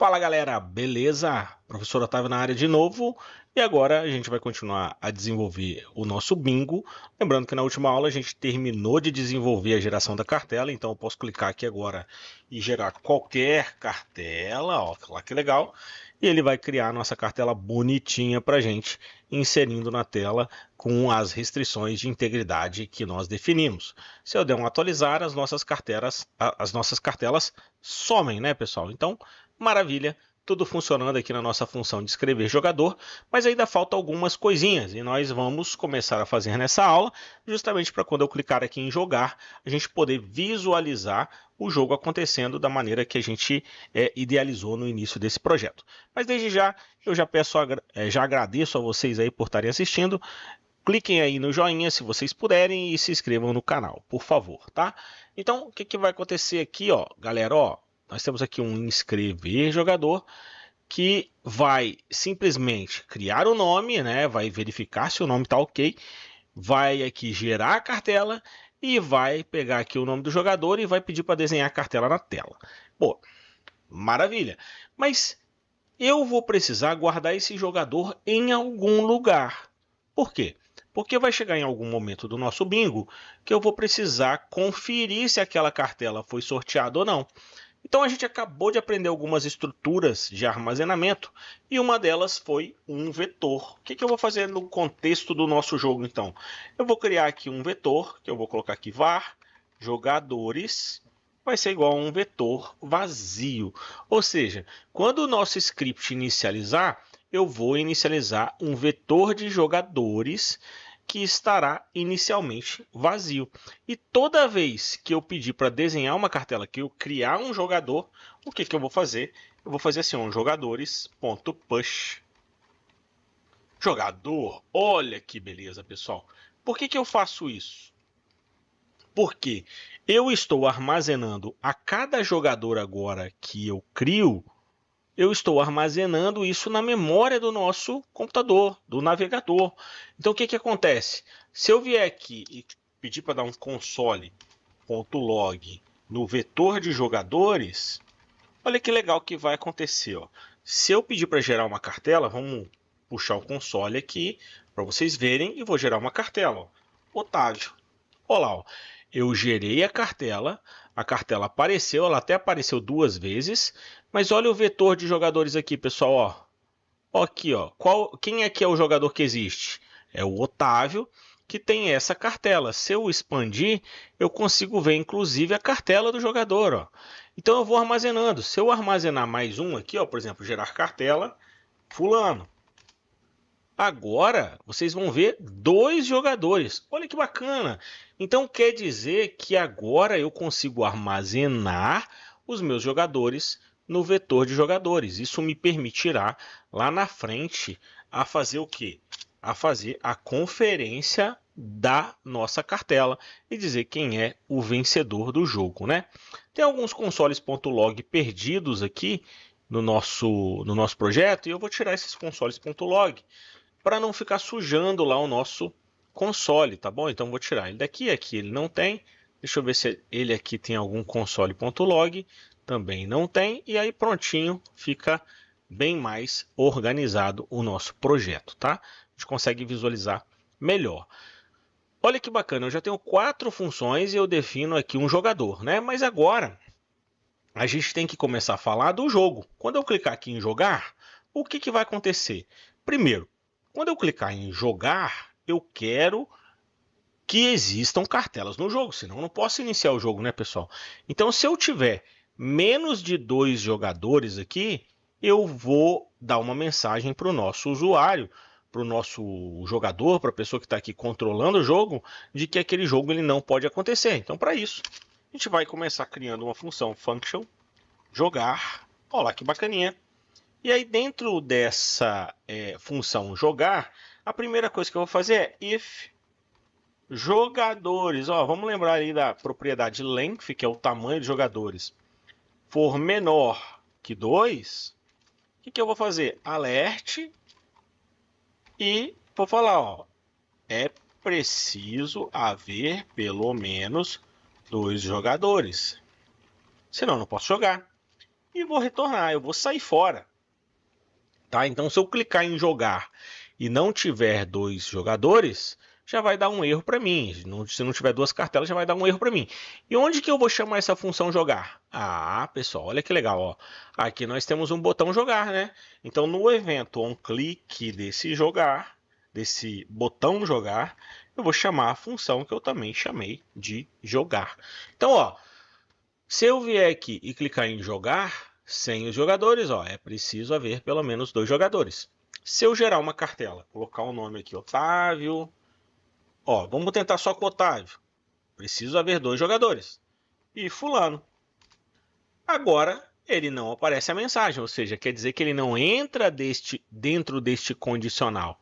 Fala galera, beleza? Professor Otávio na área de novo e agora a gente vai continuar a desenvolver o nosso bingo. Lembrando que na última aula a gente terminou de desenvolver a geração da cartela, então eu posso clicar aqui agora e gerar qualquer cartela, ó, lá que legal. E ele vai criar a nossa cartela bonitinha para a gente, inserindo na tela com as restrições de integridade que nós definimos. Se eu der um atualizar, as nossas cartelas somem, né, pessoal? Então, maravilha, tudo funcionando aqui na nossa função de escrever jogador, mas ainda falta algumas coisinhas e nós vamos começar a fazer nessa aula, justamente para quando eu clicar aqui em jogar, a gente poder visualizar o jogo acontecendo da maneira que a gente idealizou no início desse projeto. Mas desde já, eu já peço, já agradeço a vocês aí por estarem assistindo. Cliquem aí no joinha se vocês puderem e se inscrevam no canal, por favor, tá? Então, o que vai acontecer aqui, ó, galera, ó, nós temos aqui um inscrever jogador que vai simplesmente criar o nome, né? Vai verificar se o nome está ok, vai aqui gerar a cartela e vai pegar aqui o nome do jogador e vai pedir para desenhar a cartela na tela. Pô, maravilha. Mas eu vou precisar guardar esse jogador em algum lugar. Por quê? Porque vai chegar em algum momento do nosso bingo que eu vou precisar conferir se aquela cartela foi sorteada ou não. Então a gente acabou de aprender algumas estruturas de armazenamento e uma delas foi um vetor. O que eu vou fazer no contexto do nosso jogo então? Eu vou criar aqui um vetor, que eu vou colocar aqui var jogadores, vai ser igual a um vetor vazio. Ou seja, quando o nosso script inicializar, eu vou inicializar um vetor de jogadores que estará inicialmente vazio. E toda vez que eu pedir para desenhar uma cartela, que eu criar um jogador, o que eu vou fazer? Eu vou fazer assim, um jogadores.push. Jogador, olha que beleza, pessoal. Por que eu faço isso? Porque eu estou armazenando a cada jogador agora que eu crio, eu estou armazenando isso na memória do nosso computador, do navegador. Então o que acontece? Se eu vier aqui e pedir para dar um console.log no vetor de jogadores, olha que legal que vai acontecer. Ó. Se eu pedir para gerar uma cartela, vamos puxar o console aqui para vocês verem e vou gerar uma cartela. Ó. Otávio. Olha lá, ó. Eu gerei a cartela apareceu, ela até apareceu duas vezes, mas olha o vetor de jogadores aqui, pessoal, ó. Ó aqui, ó. Quem é que é o jogador que existe? É o Otávio, que tem essa cartela. Se eu expandir, eu consigo ver inclusive a cartela do jogador, ó. Então eu vou armazenando. Se eu armazenar mais um aqui, ó, por exemplo, gerar cartela fulano. Agora vocês vão ver dois jogadores. Olha que bacana! Então quer dizer que agora eu consigo armazenar os meus jogadores no vetor de jogadores. Isso me permitirá lá na frente a fazer o quê? A fazer a conferência da nossa cartela e dizer quem é o vencedor do jogo, né? Tem alguns consoles.log perdidos aqui no nosso projeto e eu vou tirar esses consoles.log para não ficar sujando lá o nosso console, tá bom? Então vou tirar ele daqui, aqui ele não tem. Deixa eu ver se ele aqui tem algum console.log, também não tem. E aí prontinho, fica bem mais organizado o nosso projeto, tá? A gente consegue visualizar melhor. Olha que bacana, eu já tenho 4 funções e eu defino aqui um jogador, né? Mas agora a gente tem que começar a falar do jogo. Quando eu clicar aqui em jogar, o que vai acontecer? Primeiro, quando eu clicar em jogar, eu quero que existam cartelas no jogo, senão eu não posso iniciar o jogo, né, pessoal? Então, se eu tiver menos de 2 jogadores aqui, eu vou dar uma mensagem para o nosso usuário, para o nosso jogador, para a pessoa que está aqui controlando o jogo, de que aquele jogo ele não pode acontecer. Então, para isso, a gente vai começar criando uma função function jogar. Olha lá que bacaninha. E aí dentro dessa função jogar, a primeira coisa que eu vou fazer é if jogadores. Ó, vamos lembrar aí da propriedade length, que é o tamanho de jogadores, for menor que 2, o que eu vou fazer? Alert e vou falar, ó, é preciso haver pelo menos 2 jogadores. Senão eu não posso jogar. e vou retornar, eu vou sair fora. Tá? Então, se eu clicar em jogar e não tiver 2 jogadores, já vai dar um erro para mim. Se não tiver 2 cartelas, já vai dar um erro para mim. E onde que eu vou chamar essa função jogar? Ah, pessoal, olha que legal. Ó. Aqui nós temos um botão jogar, né? Então, no evento onClick desse jogar, desse botão jogar, eu vou chamar a função que eu também chamei de jogar. Então, ó, se eu vier aqui e clicar em jogar, sem os jogadores, ó, é preciso haver pelo menos 2 jogadores. Se eu gerar uma cartela, colocar um nome aqui, Otávio, ó, vamos tentar só com Otávio. Preciso haver 2 jogadores. E fulano. Agora, ele não aparece a mensagem, ou seja, quer dizer que ele não entra dentro deste condicional.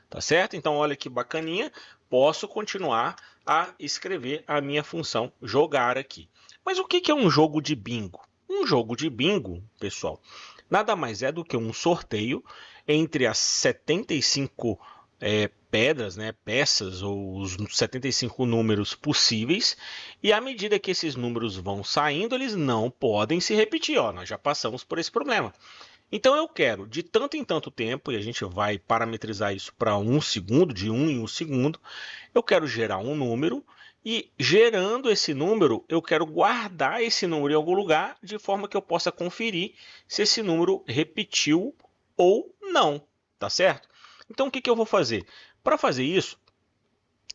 Tá certo? Então, olha que bacaninha. Posso continuar a escrever a minha função jogar aqui. Mas o que é um jogo de bingo? Um jogo de bingo, pessoal, nada mais é do que um sorteio entre as 75 pedras, né, peças ou os 75 números possíveis, e à medida que esses números vão saindo, eles não podem se repetir. Ó, nós já passamos por esse problema. Então eu quero, de tanto em tanto tempo, e a gente vai parametrizar isso para 1 segundo, de 1 em 1 segundo, eu quero gerar um número, e gerando esse número, eu quero guardar esse número em algum lugar, de forma que eu possa conferir se esse número repetiu ou não, tá certo? Então o que eu vou fazer? Para fazer isso,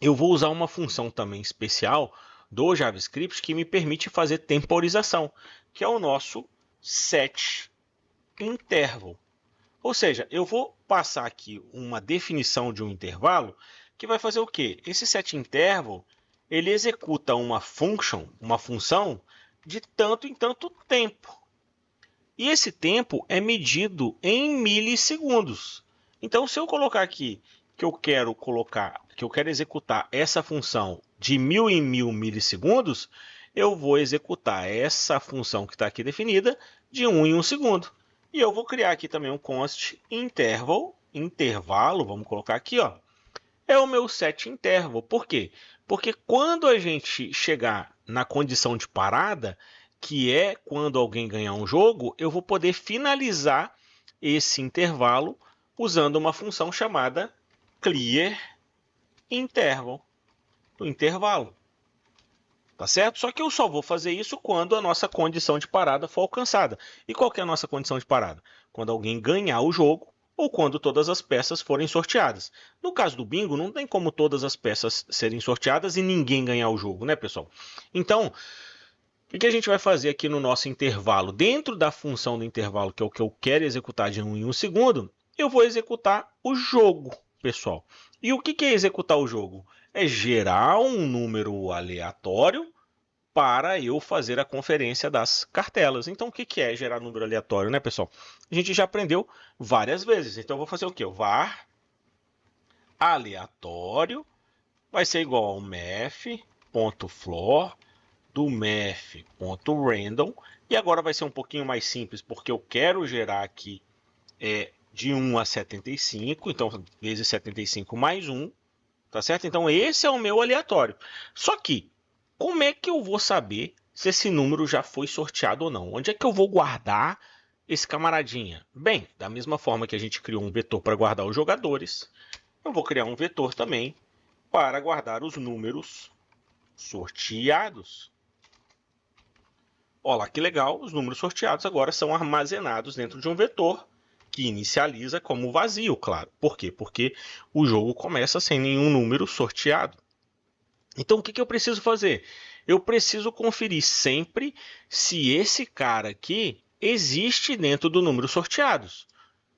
eu vou usar uma função também especial do JavaScript que me permite fazer temporização, que é o nosso setInterval. Ou seja, eu vou passar aqui uma definição de um intervalo que vai fazer o quê? Esse setInterval, ele executa uma função de tanto em tanto tempo. E esse tempo é medido em milissegundos. Então, se eu colocar aqui que eu quero executar essa função de 1000 em 1000 milissegundos, eu vou executar essa função que está aqui definida de 1 em 1 segundo. E eu vou criar aqui também um const intervalo, vamos colocar aqui, ó, é o meu setInterval. Por quê? Porque quando a gente chegar na condição de parada, que é quando alguém ganhar um jogo, eu vou poder finalizar esse intervalo usando uma função chamada clearInterval, do intervalo. Tá certo? Só que eu só vou fazer isso quando a nossa condição de parada for alcançada. E qual que é a nossa condição de parada? Quando alguém ganhar o jogo ou quando todas as peças forem sorteadas. No caso do bingo, não tem como todas as peças serem sorteadas e ninguém ganhar o jogo, né, pessoal? Então, o que a gente vai fazer aqui no nosso intervalo? Dentro da função do intervalo, que é o que eu quero executar de 1 em 1 segundo, eu vou executar o jogo, pessoal. E o que é executar o jogo? É gerar um número aleatório para eu fazer a conferência das cartelas. Então, o que é gerar número aleatório, né, pessoal? A gente já aprendeu várias vezes. Então, eu vou fazer o quê? O var aleatório vai ser igual ao math.floor do math.random. E agora vai ser um pouquinho mais simples, porque eu quero gerar aqui de 1 a 75. Então, vezes 75 mais 1. Tá certo? Então, esse é o meu aleatório. Só que, como é que eu vou saber se esse número já foi sorteado ou não? Onde é que eu vou guardar esse camaradinha? Bem, da mesma forma que a gente criou um vetor para guardar os jogadores, eu vou criar um vetor também para guardar os números sorteados. Olha lá que legal, os números sorteados agora são armazenados dentro de um vetor que inicializa como vazio, claro. Por quê? Porque o jogo começa sem nenhum número sorteado. Então, o que eu preciso fazer? Eu preciso conferir sempre se esse cara aqui existe dentro do número sorteados.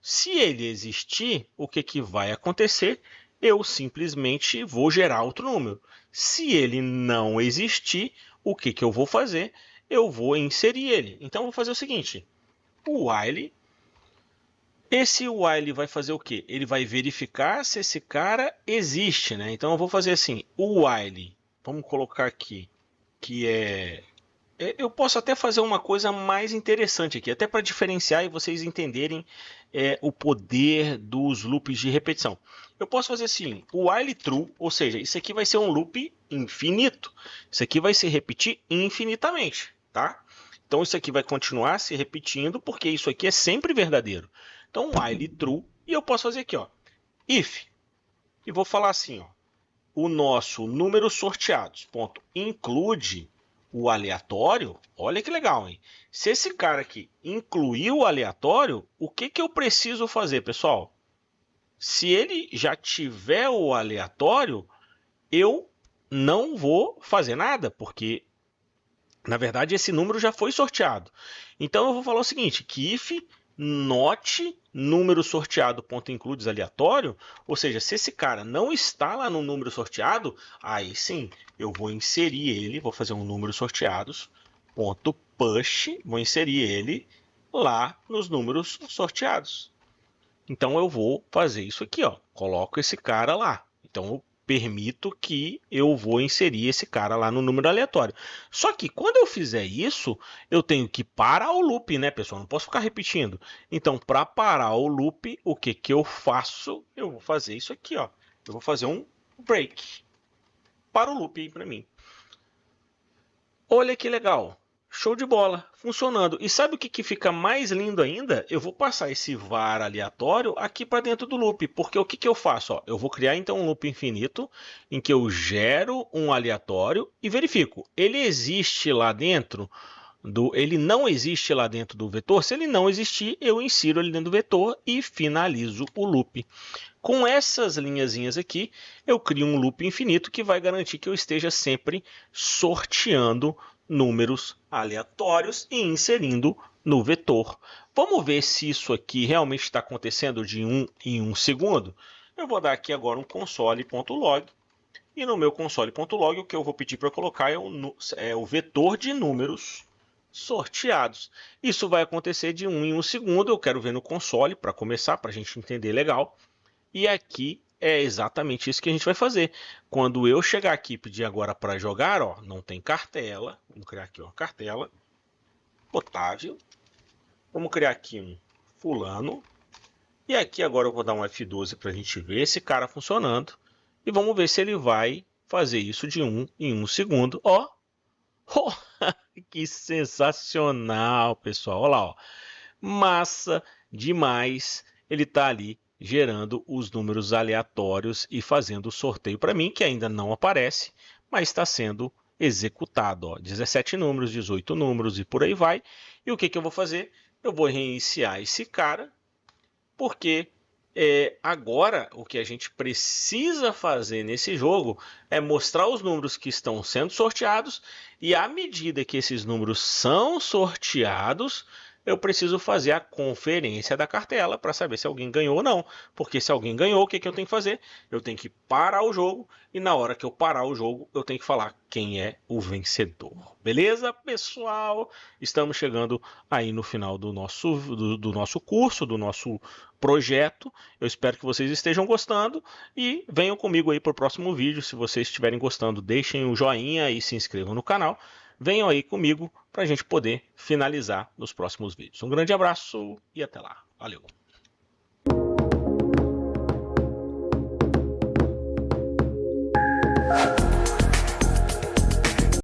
Se ele existir, o que vai acontecer? Eu simplesmente vou gerar outro número. Se ele não existir, o que eu vou fazer? Eu vou inserir ele. Então, eu vou fazer o seguinte. O while. Esse while vai fazer o quê? Ele vai verificar se esse cara existe, né? Então eu vou fazer assim, o while, vamos colocar aqui, que eu posso até fazer uma coisa mais interessante aqui, até para diferenciar e vocês entenderem o poder dos loops de repetição. Eu posso fazer assim, o while true, ou seja, isso aqui vai ser um loop infinito. Isso aqui vai se repetir infinitamente, tá? Então isso aqui vai continuar se repetindo, porque isso aqui é sempre verdadeiro. Então while true, e eu posso fazer aqui, ó, if, e vou falar assim, ó, o nosso número sorteados, ponto, include o aleatório. Olha que legal, hein? Se esse cara aqui incluiu o aleatório, o que eu preciso fazer, pessoal? Se ele já tiver o aleatório, eu não vou fazer nada, porque, na verdade, esse número já foi sorteado. Então, eu vou falar o seguinte, que if not número sorteado ponto includes aleatório, ou seja, se esse cara não está lá no número sorteado, aí sim, eu vou inserir ele, vou fazer um número sorteados, ponto push, vou inserir ele lá nos números sorteados. Então eu vou fazer isso aqui, ó, coloco esse cara lá. Então eu permito que eu vou inserir esse cara lá no número aleatório. Só que quando eu fizer isso, eu tenho que parar o loop, né, pessoal? Não posso ficar repetindo. Então, para parar o loop, o que eu faço? Eu vou fazer isso aqui, ó. Eu vou fazer um break. Para o loop aí para mim. Olha que legal. Show de bola, funcionando. E sabe o que fica mais lindo ainda? Eu vou passar esse var aleatório aqui para dentro do loop, porque o que eu faço? Ó, eu vou criar então um loop infinito, em que eu gero um aleatório e verifico. Ele existe lá dentro ele não existe lá dentro do vetor? Se ele não existir, eu insiro ele dentro do vetor e finalizo o loop. Com essas linhazinhas aqui, eu crio um loop infinito que vai garantir que eu esteja sempre sorteando números aleatórios e inserindo no vetor. Vamos ver se isso aqui realmente está acontecendo de 1 em 1 segundo? Eu vou dar aqui agora um console.log. E no meu console.log, o que eu vou pedir para colocar é o vetor de números sorteados. Isso vai acontecer de 1 em 1 segundo. Eu quero ver no console para começar, para a gente entender legal. E aqui é exatamente isso que a gente vai fazer. Quando eu chegar aqui e pedir agora para jogar, ó, não tem cartela. Vamos criar aqui, ó, cartela. Otávio. Vamos criar aqui um fulano. E aqui agora eu vou dar um F12 para a gente ver esse cara funcionando. E vamos ver se ele vai fazer isso de 1 em 1 segundo. Ó, oh, que sensacional, pessoal. Olha lá, ó. Massa demais. Ele está ali gerando os números aleatórios e fazendo o sorteio para mim, que ainda não aparece, mas está sendo executado. Ó. 17 números, 18 números e por aí vai. E o que eu vou fazer? Eu vou reiniciar esse cara, porque agora o que a gente precisa fazer nesse jogo é mostrar os números que estão sendo sorteados e à medida que esses números são sorteados, eu preciso fazer a conferência da cartela para saber se alguém ganhou ou não. Porque se alguém ganhou, o que eu tenho que fazer? Eu tenho que parar o jogo e na hora que eu parar o jogo, eu tenho que falar quem é o vencedor. Beleza, pessoal? Estamos chegando aí no final do nosso curso, do nosso projeto. Eu espero que vocês estejam gostando e venham comigo aí para o próximo vídeo. Se vocês estiverem gostando, deixem o joinha e se inscrevam no canal. Venham aí comigo para a gente poder finalizar nos próximos vídeos. Um grande abraço e até lá. Valeu!